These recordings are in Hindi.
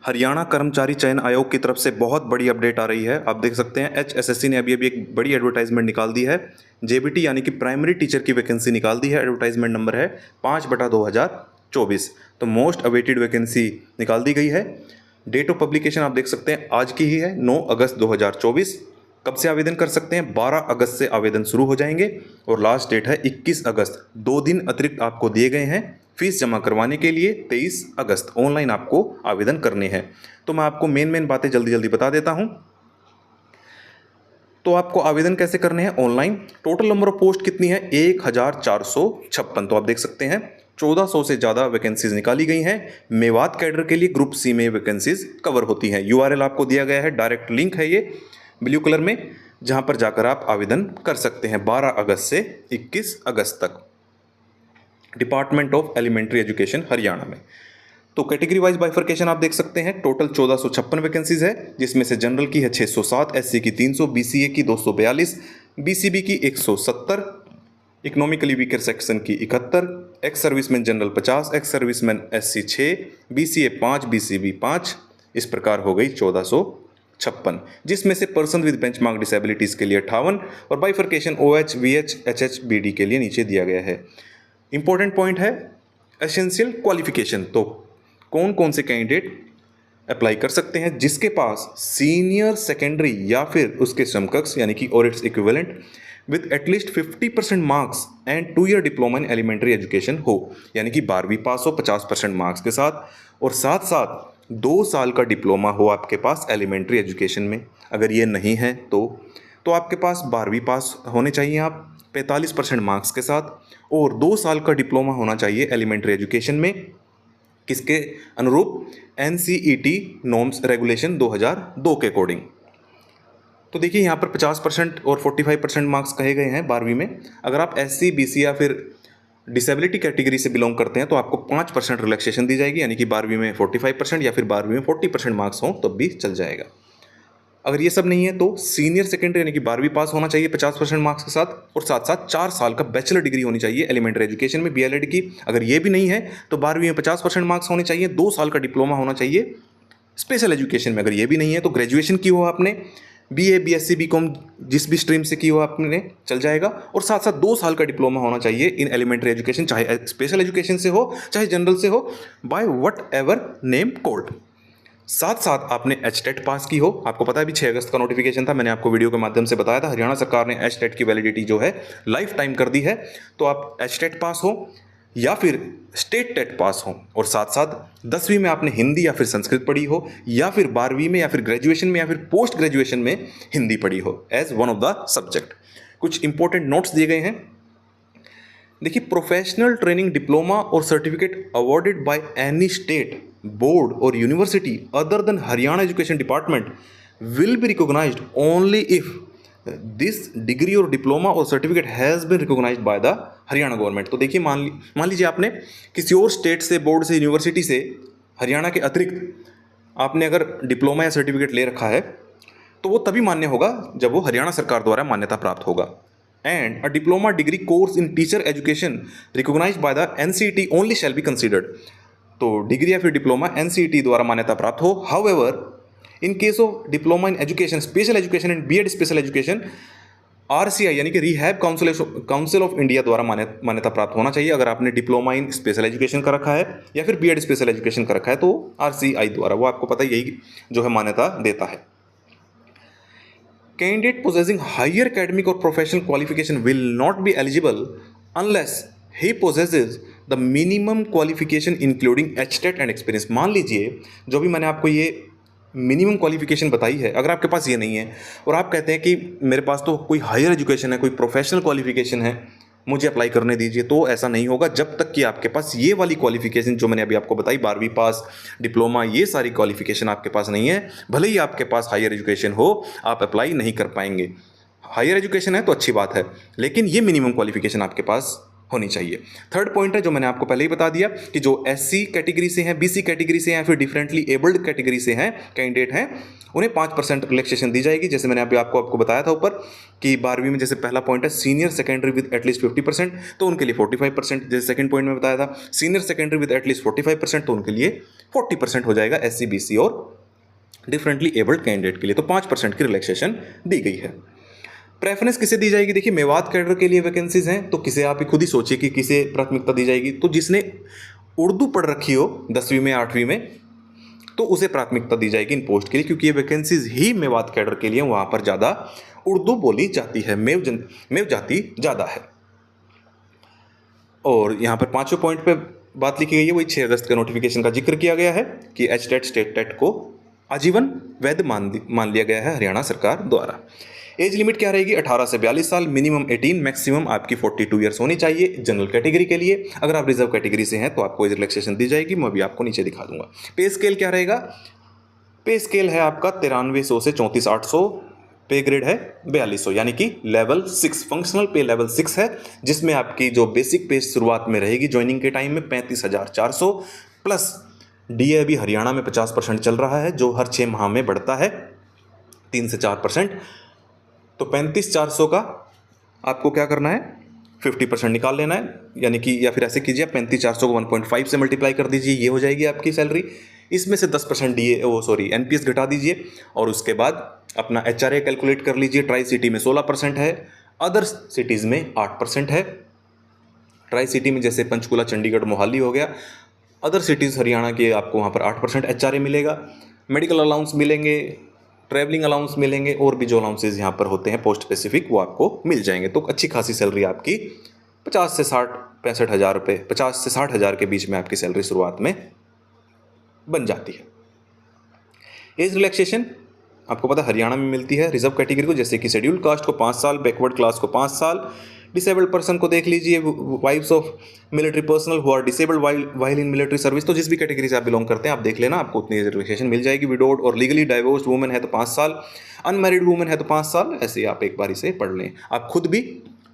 हरियाणा कर्मचारी चयन आयोग की तरफ से बहुत बड़ी अपडेट आ रही है। आप देख सकते हैं HSSC ने अभी अभी एक बड़ी एडवर्टाइजमेंट निकाल दी है। JBT यानी कि प्राइमरी टीचर की वैकेंसी निकाल दी है। एडवर्टाइजमेंट नंबर है 5/2024। तो मोस्ट अवेटेड वैकेंसी निकाल दी गई है। डेट ऑफ पब्लिकेशन आप देख सकते हैं आज की ही है, 9 अगस्त 2024। कब से आवेदन कर सकते हैं? 12 अगस्त से आवेदन शुरू हो जाएंगे और लास्ट डेट है 21 अगस्त। 2 दिन अतिरिक्त आपको दिए गए हैं फीस जमा करवाने के लिए। 23 अगस्त ऑनलाइन आपको आवेदन करने हैं। तो मैं आपको मेन बातें जल्दी जल्दी बता देता हूं। तो आपको आवेदन कैसे करने हैं online? Total number of post कितनी है? 1456। तो आप देख सकते हैं 1400 से ज़्यादा वैकेंसीज निकाली गई हैं। मेवात कैडर के लिए ग्रुप सी में वैकेंसीज कवर होती हैं। URL आपको दिया गया है, डायरेक्ट लिंक है ये ब्लू कलर में, जहां पर जाकर आप आवेदन कर सकते हैं 12 अगस्त से 21 अगस्त तक। Department of elementary education Haryana में। तो कैटेगरी वाइज बाइफर्केशन आप देख सकते हैं। टोटल 1456 वैकेंसीज है, जिसमें से जनरल की है 607, SC की 300, BCA की 242, BCB की 170, इकोनॉमिकली वीकर सेक्शन की 71, ex serviceman general 50, ex serviceman SC 6, BCA 5, BCB 5। इस प्रकार हो गई 1456, जिसमें से पर्सन विद बेंचमार्क डिसेबिलिटीज के लिए 58 और bifurcation OH, VH, HH, BD के लिए नीचे दिया गया है। इंपॉर्टेंट पॉइंट है एसेंशियल क्वालिफिकेशन। तो कौन कौन से कैंडिडेट अप्लाई कर सकते हैं? जिसके पास सीनियर सेकेंडरी या फिर उसके समकक्ष यानी कि और it's equivalent with at least 50% marks and 2 year diploma in elementary education हो, यानी कि 12वीं पास हो 50% मार्क्स के साथ, और साथ साथ 2 साल का डिप्लोमा हो आपके पास एलिमेंट्री एजुकेशन में। अगर ये नहीं है तो आपके पास 12वीं पास होने चाहिए आप 45% मार्क्स के साथ, और 2 साल का डिप्लोमा होना चाहिए एलिमेंट्री एजुकेशन में। किसके अनुरूप? NCET नॉर्म्स रेगुलेशन 2002 के अकॉर्डिंग। तो देखिए यहाँ पर 50% और 45% मार्क्स कहे गए हैं 12वीं में। अगर आप SC, BC या फिर डिसेबिलिटी कैटेगरी से बिलोंग करते हैं तो आपको 5% रिलैक्सेशन दी जाएगी, यानी कि 12वीं में 45% या फिर 12वीं में 40% मार्क्स हों तब भी चल जाएगा। अगर ये सब नहीं है तो सीनियर सेकेंडरी यानी कि 12वीं पास होना चाहिए 50% मार्क्स के साथ, और साथ साथ 4 साल का बैचलर डिग्री होनी चाहिए एलिमेंट्री एजुकेशन में, BLED की। अगर ये भी नहीं है तो 12वीं में 50% मार्क्स होने चाहिए, 2 साल का डिप्लोमा होना चाहिए स्पेशल एजुकेशन में। अगर ये भी नहीं है तो ग्रेजुएशन की हो आपने, BA, BSc, BCom जिस भी स्ट्रीम से की हो आपने, चल जाएगा। और साथ साथ 2 साल का डिप्लोमा होना चाहिए इन एलिमेंट्री एजुकेशन, चाहे स्पेशल एजुकेशन से हो चाहे जनरल से हो, by whatever name code. साथ साथ आपने HTET पास की हो। आपको पता है अभी 6 अगस्त का नोटिफिकेशन था, मैंने आपको वीडियो के माध्यम से बताया था। हरियाणा सरकार ने HTET की वैलिडिटी जो है लाइफ टाइम कर दी है। तो आप HTET पास हो या फिर स्टेट टेट पास हो, और साथ साथ 10वीं में आपने हिंदी या फिर संस्कृत पढ़ी हो, या फिर 12वीं में या फिर ग्रेजुएशन में या फिर पोस्ट ग्रेजुएशन में हिंदी पढ़ी हो as one of the subject. कुछ इंपॉर्टेंट नोट्स दिए गए हैं। देखिए, प्रोफेशनल ट्रेनिंग डिप्लोमा और certificate awarded by any state board और university other than Haryana education department will be recognised only if this degree और डिप्लोमा और certificate has been recognised by the Haryana government. तो देखिए, मान लीजिए आपने किसी और स्टेट से, बोर्ड से, यूनिवर्सिटी से, हरियाणा के अतिरिक्त आपने अगर डिप्लोमा या सर्टिफिकेट ले रखा है तो वो तभी मान्य होगा जब वो हरियाणा सरकार द्वारा मान्यता प्राप्त होगा। And a diploma degree course in teacher education recognised by the NCET only shall be considered. तो डिग्री या फिर डिप्लोमा NCET द्वारा मान्यता प्राप्त हो। However, in case of diploma in education, special education and BEd special education, RCI यानी कि रिहैब काउंसिल ऑफ इंडिया द्वारा मान्यता प्राप्त होना चाहिए। अगर आपने डिप्लोमा इन स्पेशल एजुकेशन का रखा है या फिर BEd स्पेशल एजुकेशन का रखा है तो RCI द्वारा, वो आपको पता यही जो है मान्यता देता है। Candidate possessing higher academic or professional qualification will not be eligible unless he possesses the minimum qualification including HTET and experience। मान लीजिए जो भी मैंने आपको ये मिनिमम क्वालिफिकेशन बताई है, अगर आपके पास ये नहीं है और आप कहते हैं कि मेरे पास तो कोई हायर एजुकेशन है, कोई प्रोफेशनल क्वालिफिकेशन है, मुझे अप्लाई करने दीजिए, तो ऐसा नहीं होगा जब तक कि आपके पास ये वाली क्वालिफिकेशन जो मैंने अभी आपको बताई, 12वीं पास, डिप्लोमा, ये सारी क्वालिफिकेशन आपके पास नहीं है। भले ही आपके पास हायर एजुकेशन हो, आप अप्लाई नहीं कर पाएंगे। हायर एजुकेशन है तो अच्छी बात है, लेकिन ये मिनिमम क्वालिफिकेशन आपके पास होनी चाहिए। थर्ड पॉइंट है जो मैंने आपको पहले ही बता दिया कि जो एससी कैटेगरी से हैं, बीसी कैटेगरी से हैं, या फिर डिफरेंटली एबल्ड कैटेगरी से हैं कैंडिडेट हैं, उन्हें 5% रिलैक्सेशन दी जाएगी। जैसे मैंने अभी आपको बताया था ऊपर कि 12वीं में जैसे पहला पॉइंट है सीनियर सेकेंडरी विद एटलीस्ट 50%, तो उनके लिए 45%। जैसे सेकंड पॉइंट में बताया था सीनियर सेकेंडरी विद एटलीस्ट 45%, तो उनके लिए 40% हो जाएगा एससी बीसी और डिफरेंटली एबल्ड कैंडिडेट के लिए। तो 5% की रिलैक्सेशन दी गई है। प्रेफरेंस किसे दी जाएगी? देखिए मेवात कैडर के लिए वैकेंसीज हैं, तो किसे आप ही खुद ही सोचिए कि किसे प्राथमिकता दी जाएगी। तो जिसने उर्दू पढ़ रखी हो 10वीं में 8वीं में, तो उसे प्राथमिकता दी जाएगी इन पोस्ट के लिए, क्योंकि ये वैकेंसीज ही मेवात कैडर के लिए, वहां पर ज़्यादा उर्दू बोली जाती है, मेव जाति ज़्यादा है। और यहाँ पर 5वें पॉइंट पे बात लिखी गई है, वही 6 अगस्त का नोटिफिकेशन का जिक्र किया गया है कि एचटेट स्टेट टेट को आजीवन वैध मान लिया गया है हरियाणा सरकार द्वारा। एज लिमिट क्या रहेगी? 18 से 42 साल, मिनिमम 18, मैक्सिमम आपकी 42 ईयर्स होनी चाहिए जनरल कैटेगरी के लिए। अगर आप रिजर्व कैटेगरी से हैं तो आपको एज रिलैक्सेशन दी जाएगी, मैं अभी आपको नीचे दिखा दूंगा। पे स्केल क्या रहेगा? पे स्केल है आपका 9300 से 34,800, पे ग्रेड है 4200, यानी कि लेवल 6 फंक्शनल पे लेवल 6 है, जिसमें आपकी जो बेसिक पे शुरुआत में रहेगी ज्वाइनिंग के टाइम में 35,400 प्लस डीए अभी हरियाणा में 50% चल रहा है, जो हर 6 माह में बढ़ता है 3 से 4%। तो 35,400 का आपको क्या करना है? 50% निकाल लेना है, यानी कि या फिर ऐसे कीजिए 35,400 को 1.5 से मल्टीप्लाई कर दीजिए, ये हो जाएगी आपकी सैलरी। इसमें से 10% एनपीएस घटा दीजिए और उसके बाद अपना एचआरए कैलकुलेट कर लीजिए। ट्राई सिटी में 16% है, अदर सिटीज़ में 8% है। ट्राई सिटी में जैसे पंचकुला, चंडीगढ़, मोहाली हो गया, अदर सिटीज़ हरियाणा के आपको वहाँ पर 8% एचआरए मिलेगा। मेडिकल अलाउंस मिलेंगे, ट्रैवलिंग अलाउंस मिलेंगे, और भी जो अलाउंसेज यहाँ पर होते हैं पोस्ट स्पेसिफिक वो आपको मिल जाएंगे। तो अच्छी खासी सैलरी आपकी 50 से 65 हज़ार रुपये, 50 से 60 हज़ार के बीच में आपकी सैलरी शुरुआत में बन जाती है। एज रिलैक्सेशन आपको पता हरियाणा में मिलती है रिजर्व कैटेगरी को, जैसे कि शेड्यूल्ड कास्ट को 5 साल, बैकवर्ड क्लास को 5 साल, डिसेबल्ड पर्सन को देख लीजिए, wives of military personnel who are disabled while in military service, तो जिस भी कैटेगरी से आप बिलोंग करते हैं आप देख लेना, आपको उतनी रिलैक्सेशन मिल जाएगी। विडोड और लीगली डाइवोर्स्ड वुमेन है तो 5 साल, अनमैरिड वुमेन है तो 5 साल, ऐसे ही आप एक बार इसे पढ़ लें। आप खुद भी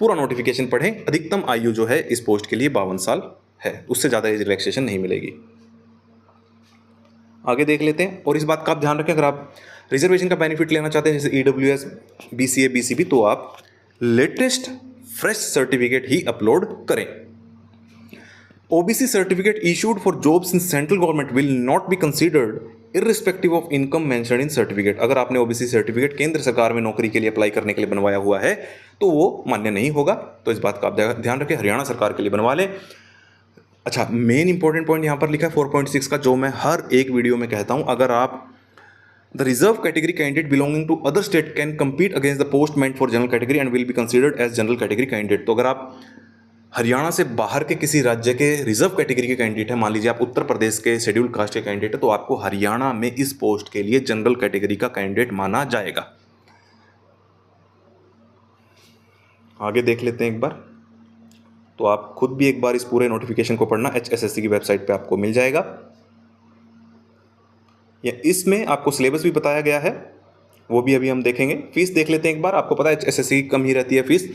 पूरा नोटिफिकेशन पढ़ें। अधिकतम आयु जो है इस पोस्ट के लिए 52 साल है, उससे ज़्यादा एज रिलैक्सेशन नहीं मिलेगी। आगे देख लेते हैं। और इस बात का आप ध्यान रखें, अगर आप रिजर्वेशन का बेनिफिट लेना चाहते हैं जैसे ईडब्ल्यूएस, बीसीए, बीसीबी, तो आप लेटेस्ट फ्रेश सर्टिफिकेट ही अपलोड करें। OBC certificate issued for jobs in central government will not be considered irrespective of income mentioned in certificate. अगर आपने ओबीसी सर्टिफिकेट केंद्र सरकार में नौकरी के लिए अप्लाई करने के लिए बनवाया हुआ है तो वो मान्य नहीं होगा। तो इस बात का आप ध्यान रखें, हरियाणा सरकार के लिए बनवा लें। अच्छा, मेन इंपॉर्टेंट पॉइंट यहाँ पर लिखा है 4.6 का, जो मैं हर एक वीडियो में कहता हूँ, अगर आप the reserve category candidate belonging to other state can compete against the post meant for general category and will be considered as general category candidate. तो अगर आप हरियाणा से बाहर के किसी राज्य के रिजर्व कैटेगरी के कैंडिडेट हैं, मान लीजिए आप उत्तर प्रदेश के शेड्यूल्ड कास्ट के कैंडिडेट है, तो आपको हरियाणा में इस पोस्ट के लिए जनरल कैटेगरी का कैंडिडेट माना जाएगा। आगे देख लेते हैं एक बार, तो आप खुद भी एक बार इस पूरे नोटिफिकेशन को पढ़ना, HSSC की वेबसाइट पे आपको मिल जाएगा। या इसमें आपको सिलेबस भी बताया गया है, वो भी अभी हम देखेंगे। फीस देख लेते हैं एक बार। आपको पता है HSSC की कम ही रहती है फीस।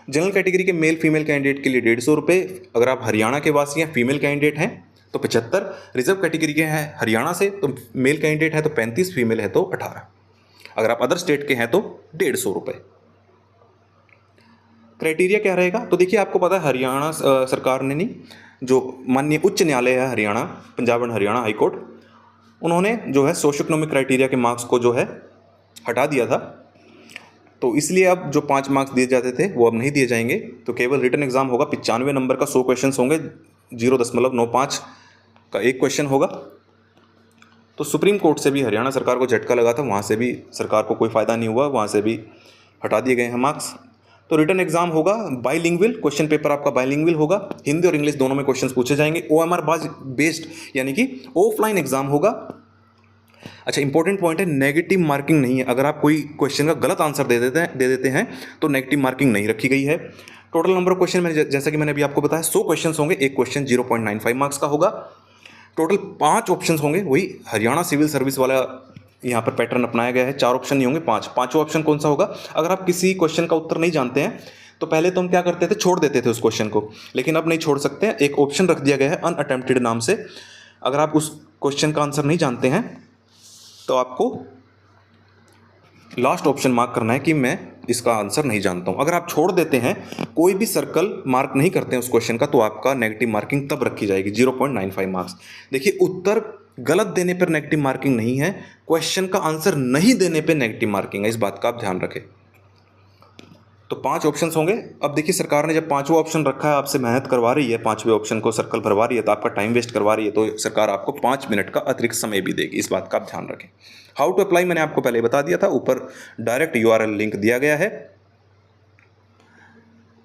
जनरल कैटेगरी के मेल फीमेल कैंडिडेट के लिए 150 रुपये, अगर आप हरियाणा के वासी हैं, फीमेल कैंडिडेट हैं तो 75, रिजर्व कैटेगरी के हैं हरियाणा से तो मेल कैंडिडेट है तो 35, फीमेल है तो 18, अगर आप अदर स्टेट के हैं तो 150 रुपये। क्राइटेरिया क्या रहेगा? तो देखिए, आपको पता है हरियाणा सरकार ने नहीं, जो माननीय उच्च न्यायालय है Haryana, Punjab and Haryana high court, उन्होंने जो है सोशो इकोनॉमिक क्राइटेरिया के मार्क्स को जो है हटा दिया था। तो इसलिए अब जो 5 मार्क्स दिए जाते थे वो अब नहीं दिए जाएंगे। तो केवल रिटन एग्जाम होगा, 95 नंबर का 100 क्वेश्चन होंगे, 0.95 का एक क्वेश्चन होगा। तो सुप्रीम कोर्ट से भी हरियाणा सरकार को झटका लगा था, वहाँ से भी सरकार को कोई फ़ायदा नहीं हुआ, वहाँ से भी हटा दिए गए हैं मार्क्स। तो रिटन एग्जाम होगा बाइलिंगुअल, क्वेश्चन पेपर आपका बाइलिंगुअल होगा, हिंदी और इंग्लिश दोनों में क्वेश्चंस पूछे जाएंगे। OMR बेस्ड यानी कि ऑफलाइन एग्जाम होगा। अच्छा, इंपॉर्टेंट पॉइंट है, नेगेटिव मार्किंग नहीं है। अगर आप कोई क्वेश्चन का गलत आंसर दे देते हैं तो नेगेटिव मार्किंग नहीं रखी गई है। टोटल नंबर ऑफ क्वेश्चन में जैसा कि मैंने अभी आपको बताया 100 क्वेश्चन होंगे, एक क्वेश्चन 0.95 मार्क्स का होगा। टोटल 5 ऑप्शन होंगे, वही हरियाणा सिविल सर्विस वाला यहाँ पर पैटर्न अपनाया गया है। 4 ऑप्शन नहीं होंगे, 5। 5वां ऑप्शन कौन सा होगा? अगर आप किसी क्वेश्चन का उत्तर नहीं जानते हैं तो पहले तो हम क्या करते थे, छोड़ देते थे उस क्वेश्चन को, लेकिन अब नहीं छोड़ सकते हैं। एक ऑप्शन रख दिया गया है अनअटेम्प्टेड नाम से। अगर आप उस क्वेश्चन का आंसर नहीं जानते हैं तो आपको लास्ट ऑप्शन मार्क करना है कि मैं इसका आंसर नहीं जानता हूं। अगर आप छोड़ देते हैं, कोई भी सर्कल मार्क नहीं करते हैं उस क्वेश्चन का, तो आपका नेगेटिव मार्किंग तब रखी जाएगी 0.95 मार्क्स। देखिए, उत्तर गलत देने पर नेगेटिव मार्किंग नहीं है, क्वेश्चन का आंसर नहीं देने पर नेगेटिव मार्किंग है। इस बात का आप ध्यान रखें। तो 5 ऑप्शंस होंगे। अब देखिए, सरकार ने जब 5वां ऑप्शन रखा है, आपसे मेहनत करवा रही है, 5वें ऑप्शन को सर्कल भरवा रही है, तो आपका टाइम वेस्ट करवा रही है, तो सरकार आपको 5 मिनट का अतिरिक्त समय भी देगी। इस बात का आप ध्यान रखें। हाउ टू अप्लाई मैंने आपको पहले बता दिया था, ऊपर डायरेक्ट URL लिंक दिया गया है।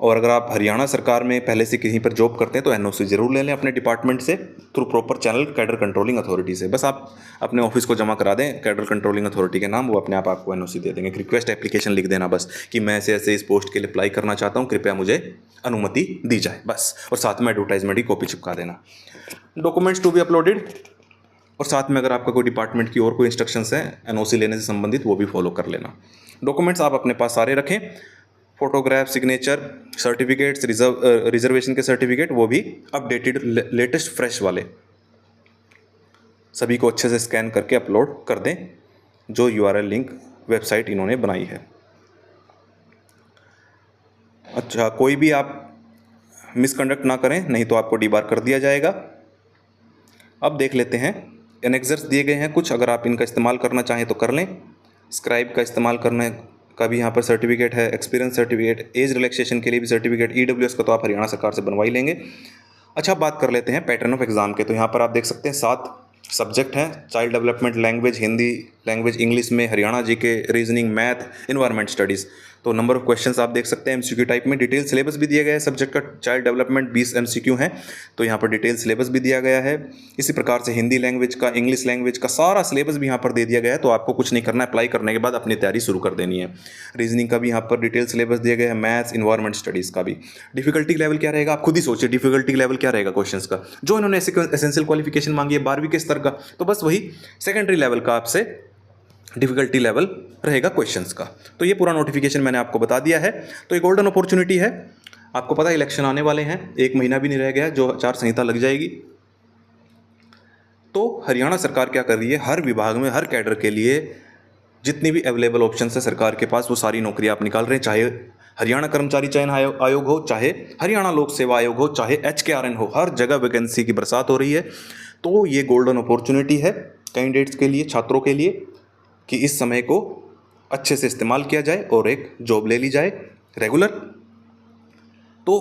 और अगर आप हरियाणा सरकार में पहले से कहीं पर जॉब करते हैं तो NOC जरूर ले लें अपने डिपार्टमेंट से, through proper channel cadre controlling authority से। बस आप अपने ऑफिस को जमा करा दें कैडर कंट्रोलिंग अथॉरिटी के नाम, वो अपने आप आपको NOC दे देंगे। रिक्वेस्ट एप्लीकेशन लिख देना बस कि मैं ऐसे ऐसे इस पोस्ट के लिए अप्लाई करना चाहता हूँ, कृपया मुझे अनुमति दी जाए, बस। और साथ में एडवर्टाइजमेंट की कॉपी चिपका देना। डॉक्यूमेंट्स टू बी अपलोडेड, और साथ में अगर आपका कोई डिपार्टमेंट की और कोई इंस्ट्रक्शंस हैं NOC लेने से संबंधित, वो भी फॉलो कर लेना। डॉक्यूमेंट्स आप अपने पास सारे रखें, फोटोग्राफ, सिग्नेचर, सर्टिफिकेट्स, रिजर्वेशन के सर्टिफिकेट, वो भी अपडेटेड, लेटेस्ट, फ्रेश वाले, सभी को अच्छे से स्कैन करके अपलोड कर दें, जो URL लिंक वेबसाइट इन्होंने बनाई है। अच्छा, कोई भी आप मिसकंडक्ट ना करें, नहीं तो आपको डीबार कर दिया जाएगा। अब देख लेते हैं, एनेक्सर्स दिए गए हैं कुछ, अगर आप इनका इस्तेमाल करना चाहें तो कर लें। स्क्राइब का इस्तेमाल करने का भी यहाँ पर सर्टिफिकेट है, एक्सपीरियंस सर्टिफिकेट, एज रिलैक्सेशन के लिए भी सर्टिफिकेट, EWS का तो आप हरियाणा सरकार से बनवा ही लेंगे। अच्छा, बात कर लेते हैं पैटर्न ऑफ एग्जाम के। तो यहाँ पर आप देख सकते हैं 7 सब्जेक्ट हैं। Child development language Hindi, language English में Haryana GK, reasoning, math, environment studies. तो नंबर ऑफ क्वेश्चंस आप देख सकते हैं MCQ टाइप में। डिटेल सिलेबस भी दिया गया है सब्जेक्ट का। चाइल्ड डेवलपमेंट 20 MCQ हैं, तो यहाँ पर डिटेल सिलेबस भी दिया गया है। इसी प्रकार से हिंदी लैंग्वेज का, इंग्लिश लैंग्वेज का सारा सिलेबस भी यहाँ पर दे दिया गया है, तो आपको कुछ नहीं करना है, अप्लाई करने के बाद अपनी तैयारी शुरू कर देनी है। रीजनिंग का भी यहाँ पर डिटेल सिलेबस दिया गया है, मैथ्स, इन्वायरमेंट स्टडीज़ का भी। डिफिकल्टी लेवल क्या रहेगा, आप खुद ही सोचिए, डिफिकल्टी लेवल क्या रहेगा क्वेश्चंस का। जो इन्होंने एसेंशियल क्वालिफिकेशन मांगी है 12वीं के स्तर का, तो बस वही सेकेंडरी लेवल का आपसे डिफिकल्टी लेवल रहेगा क्वेश्चंस का। तो ये पूरा नोटिफिकेशन मैंने आपको बता दिया है। तो ये गोल्डन अपॉर्चुनिटी है। आपको पता है इलेक्शन आने वाले हैं, 1 महीना भी नहीं रह गया, जो आचार संहिता लग जाएगी। तो हरियाणा सरकार क्या कर रही है, हर विभाग में, हर कैडर के लिए जितनी भी अवेलेबल ऑप्शन है सरकार के पास, वो सारी नौकरियां आप निकाल रहे हैं। चाहे हरियाणा कर्मचारी चयन आयोग हो, चाहे हरियाणा लोक सेवा आयोग हो, चाहे HKRN हो, हर जगह वैकेंसी की बरसात हो रही है। तो ये गोल्डन अपॉर्चुनिटी है कैंडिडेट्स के लिए, छात्रों के लिए, कि इस समय को अच्छे से इस्तेमाल किया जाए और एक जॉब ले ली जाए रेगुलर। तो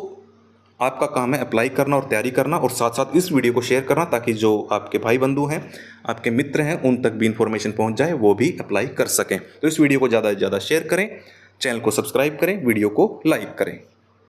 आपका काम है अप्लाई करना और तैयारी करना, और साथ साथ इस वीडियो को शेयर करना, ताकि जो आपके भाई बंधु हैं, आपके मित्र हैं, उन तक भी इन्फॉर्मेशन पहुंच जाए, वो भी अप्लाई कर सकें। तो इस वीडियो को ज़्यादा से ज़्यादा शेयर करें, चैनल को सब्सक्राइब करें, वीडियो को लाइक करें।